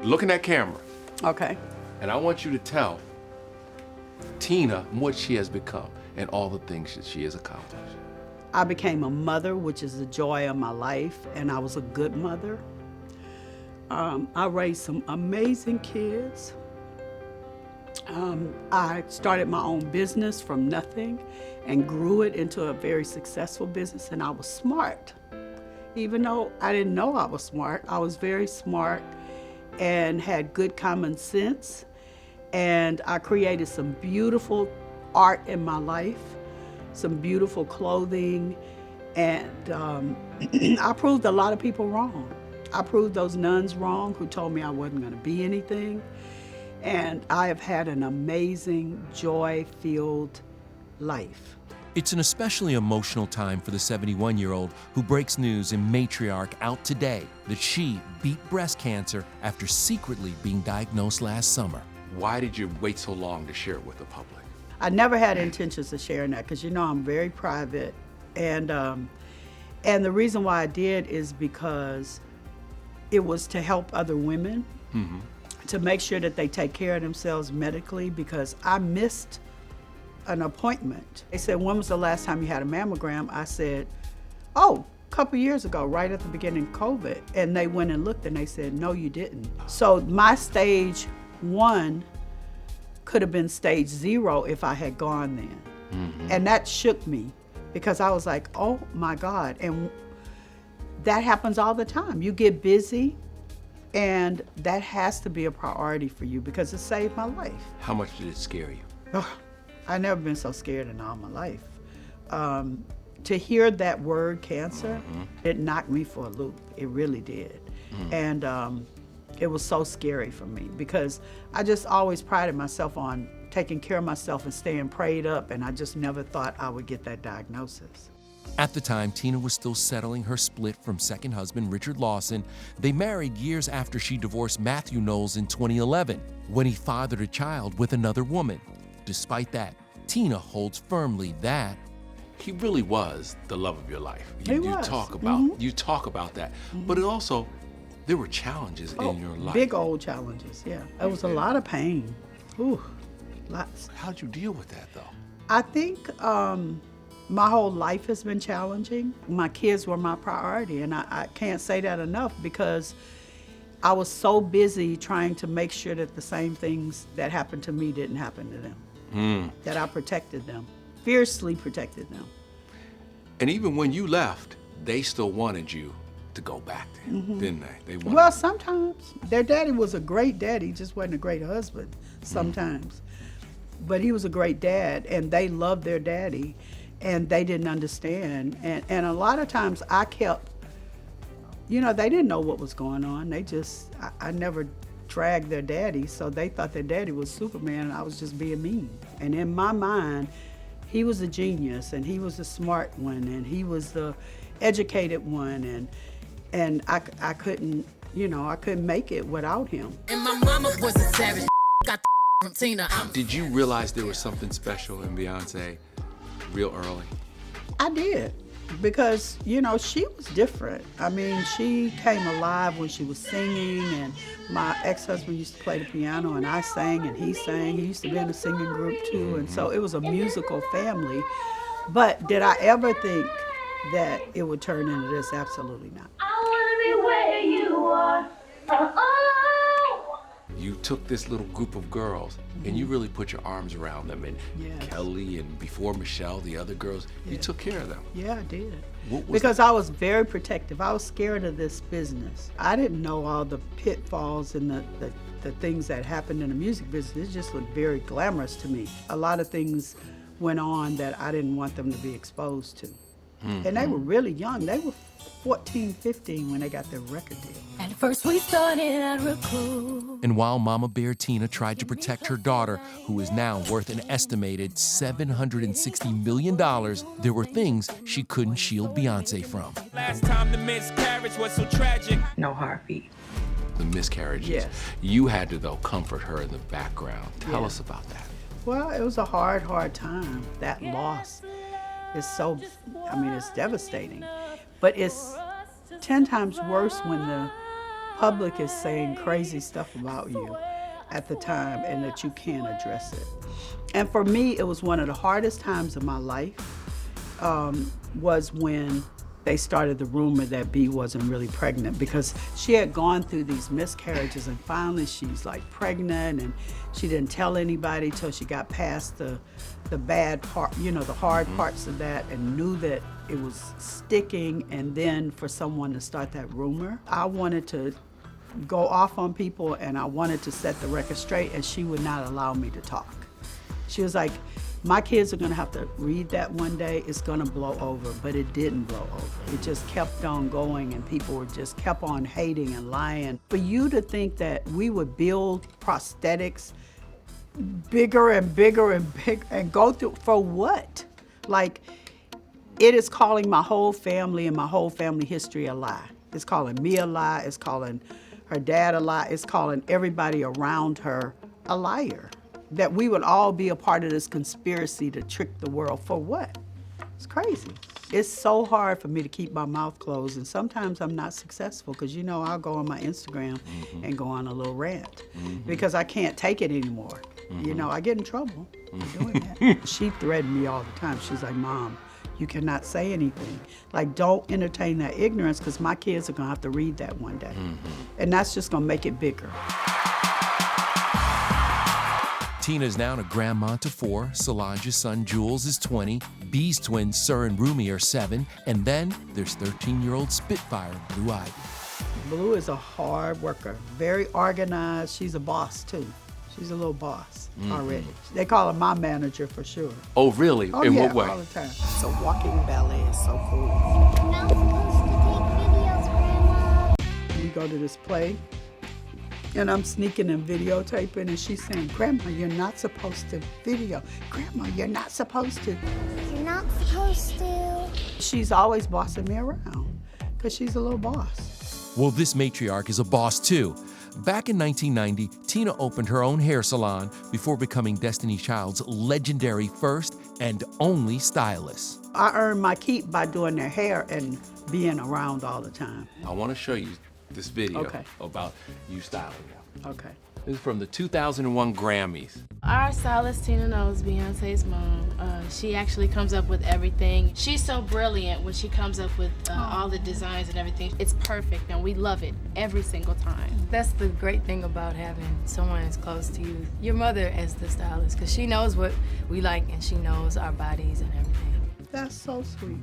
Look in that camera, Okay. and I want you to tell Tina what she has become and all the things that she has accomplished. I became a mother, which is the joy of my life, and I was a good mother. I raised some amazing kids. I started my own business from nothing and grew it into a very successful business, and I was smart. Even though I didn't know I was smart, I was very smart and had good common sense, and I created some beautiful art in my life, some beautiful clothing, and I proved a lot of people wrong. I proved those nuns wrong who told me I wasn't going to be anything. And I have had an amazing, joy-filled life. It's an especially emotional time for the 71-year-old who breaks news in Matriarch out today that she beat breast cancer after secretly being diagnosed last summer. Why did you wait so long to share it with the public? I never had intentions of sharing that because, you know, I'm very private. And the reason why I did is because it was to help other women, to make sure that they take care of themselves medically, because I missed an appointment. They said, when was the last time you had a mammogram? I said, oh, a couple years ago, right at the beginning of COVID. And they went and looked and they said, no, you didn't. So my stage 1 could have been stage 0 if I had gone then. And that shook me because I was like, oh my God. And that happens all the time. You get busy and that has to be a priority for you because it saved my life. How much did it scare you? Oh, I've never been so scared in all my life. To hear that word cancer, it knocked me for a loop. It really did. And it was so scary for me because I just always prided myself on taking care of myself and staying prayed up, and I just never thought I would get that diagnosis. At the time, Tina was still settling her split from second husband Richard Lawson. They married years after she divorced Matthew Knowles in 2011, when he fathered a child with another woman. Despite that, Tina holds firmly that He really was the love of your life. He You was. talk about that, but it also, there were challenges in your life. Big old challenges, yeah. It was a lot of pain. Ooh, lots. How'd you deal with that though? I think my whole life has been challenging. My kids were my priority, and I can't say that enough because I was so busy trying to make sure that the same things that happened to me didn't happen to them, that I protected them, fiercely protected them. And even when you left, they still wanted you to go back there, didn't they? They wanted Well, sometimes. Their daddy was a great daddy, he just wasn't a great husband sometimes. But he was a great dad, and they loved their daddy, and they didn't understand. And a lot of times I kept, you know, they didn't know what was going on. They just, I never dragged their daddy, so they thought their daddy was Superman and I was just being mean. And in my mind, he was a genius, and he was the smart one, and he was the educated one, and I couldn't, you know, I couldn't make it without him. And my mama was a savage. Got the from Tina. Did you realize there was something special in Beyonce real early? I did, because, you know, she was different. I mean, she came alive when she was singing, and my ex-husband used to play the piano, and I sang, and he sang. He used to be in a singing group too, and so it was a musical family. But did I ever think that it would turn into this? Absolutely not. I wanna be where you are. You took this little group of girls and you really put your arms around them, and Yes. Kelly, and before Michelle, the other girls, you Yes. took care of them. Yeah, I did. What was Because I was very protective. I was scared of this business. I didn't know all the pitfalls and the things that happened in the music business. It just looked very glamorous to me. A lot of things went on that I didn't want them to be exposed to. And they were really young. They were 14, 15 when they got their record deal. At first we started out real cool. And while Mama Bear Tina tried to protect her daughter, who is now worth an estimated $760 million, there were things she couldn't shield Beyonce from. Last time the miscarriage was so tragic. No heartbeat. the miscarriages? Yes. You had to, though, comfort her in the background. Tell us about that. Well, it was a hard time. That loss is so, I mean, it's devastating. But it's 10 times worse when the public is saying crazy stuff about you at the time and that you can't address it. And for me, it was one of the hardest times of my life, was when they started the rumor that B wasn't really pregnant, because she had gone through these miscarriages and finally she's like pregnant, and she didn't tell anybody till she got past the bad part, you know, the hard parts of that, and knew that it was sticking, and then for someone to start that rumor. I wanted to go off on people and I wanted to set the record straight, and she would not allow me to talk. She was like, my kids are gonna have to read that one day, it's gonna blow over, but it didn't blow over. It just kept on going, and people were just kept on hating and lying. For you to think that we would build prosthetics bigger and bigger and bigger and go through, for what? Like, it is calling my whole family and my whole family history a lie. It's calling me a lie, it's calling her dad a lie, it's calling everybody around her a liar. That we would all be a part of this conspiracy to trick the world. For what? It's crazy. It's so hard for me to keep my mouth closed, and sometimes I'm not successful, because you know I'll go on my Instagram and go on a little rant because I can't take it anymore. You know, I get in trouble for doing that. She threatened me all the time. She's like, Mom, you cannot say anything. Like, don't entertain that ignorance, because my kids are gonna have to read that one day. And that's just gonna make it bigger. Tina is now a grandma to 4. Solange's son Jules is 20. B's twins Sir and Rumi are 7. And then there's 13-year-old Spitfire Blue Ivy. Blue is a hard worker, very organized. She's a boss too. She's a little boss already. They call her my manager for sure. Oh, really? Oh, In yeah, what way? all the time. So walking ballet is so cool. You're not supposed to take videos, Grandma. We go to this play, and I'm sneaking and videotaping, and she's saying, Grandma, you're not supposed to video. Grandma, you're not supposed to. You're not supposed to. She's always bossing me around, because she's a little boss. Well, this matriarch is a boss too. Back in 1990, Tina opened her own hair salon before becoming Destiny Child's legendary first and only stylist. I earned my keep by doing their hair and being around all the time. I want to show you this video Okay. about you styling them. Okay. This is from the 2001 Grammys. Our stylist, Tina Knowles, Beyonce's mom, she actually comes up with everything. She's so brilliant when she comes up with all the designs and everything. It's perfect, and we love it every single time. That's the great thing about having someone as close to you, your mother as the stylist, because she knows what we like and she knows our bodies and everything. That's so sweet.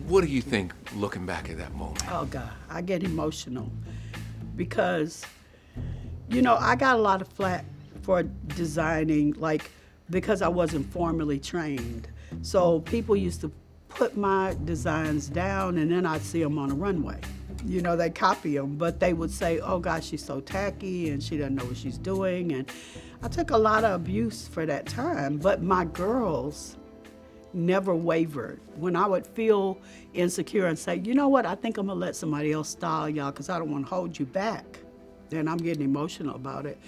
What do you think looking back at that moment? Oh God, I get emotional because, you know, I got a lot of flack for designing, like, because I wasn't formally trained. So people used to put my designs down, and then I'd see them on a runway. You know, they copy them, but they would say, oh gosh, she's so tacky and she doesn't know what she's doing. And I took a lot of abuse for that time, but my girls never wavered. When I would feel insecure and say, you know what, I think I'm gonna let somebody else style y'all because I don't want to hold you back, then I'm getting emotional about it.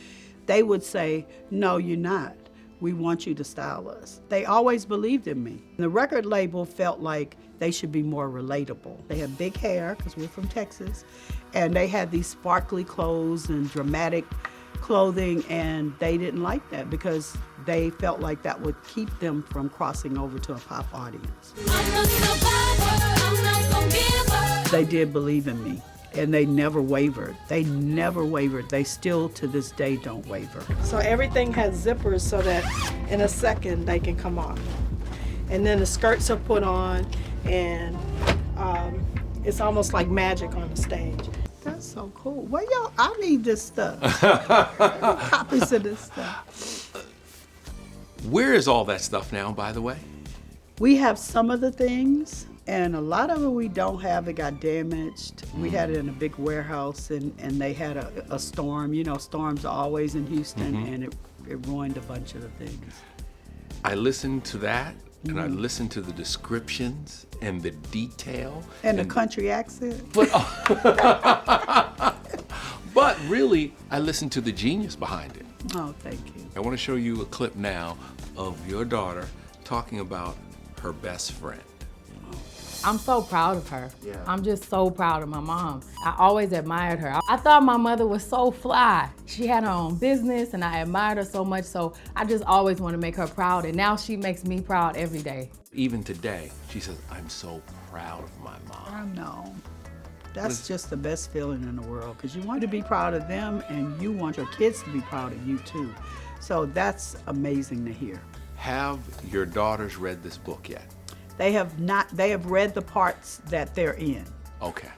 They would say, no, you're not. We want you to style us. They always believed in me. The record label felt like they should be more relatable. They had big hair, because we're from Texas, and they had these sparkly clothes and dramatic clothing, and they didn't like that because they felt like that would keep them from crossing over to a pop audience. They did believe in me, and they never wavered. They never wavered. They still, to this day, don't waver. So everything has zippers so that in a second they can come off. And then the skirts are put on, and it's almost like magic on the stage. That's so cool. Well, y'all, I need this stuff. Copies of this stuff. Where is all that stuff now, by the way? We have some of the things, and a lot of it we don't have. It got damaged. We had it in a big warehouse, and they had a storm. You know, storms are always in Houston, and it ruined a bunch of the things. I listened to that, and I listened to the descriptions and the detail. And the country accent. But really, I listened to the genius behind it. Oh, thank you. I want to show you a clip now of your daughter talking about her best friend. I'm so proud of her. Yeah. I'm just so proud of my mom. I always admired her. I thought my mother was so fly. She had her own business and I admired her so much, so I just always want to make her proud, and now she makes me proud every day. Even today, she says, I'm so proud of my mom. I know. That's just the best feeling in the world, because you want to be proud of them and you want your kids to be proud of you too. So that's amazing to hear. Have your daughters read this book yet? They have not, they have read the parts that they're in. Okay.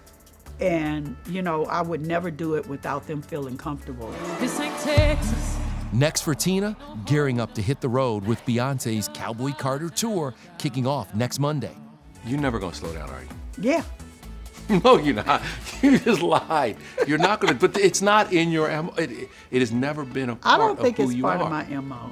And, you know, I would never do it without them feeling comfortable. This ain't Texas. Next for Tina, gearing up to hit the road with Beyonce's Cowboy Carter tour kicking off next Monday. You're never gonna slow down, are you? Yeah. No, you're not. You just lied. You're not gonna, but it's not in your MO. It has never been a part I don't think of who it's you part are. of my MO.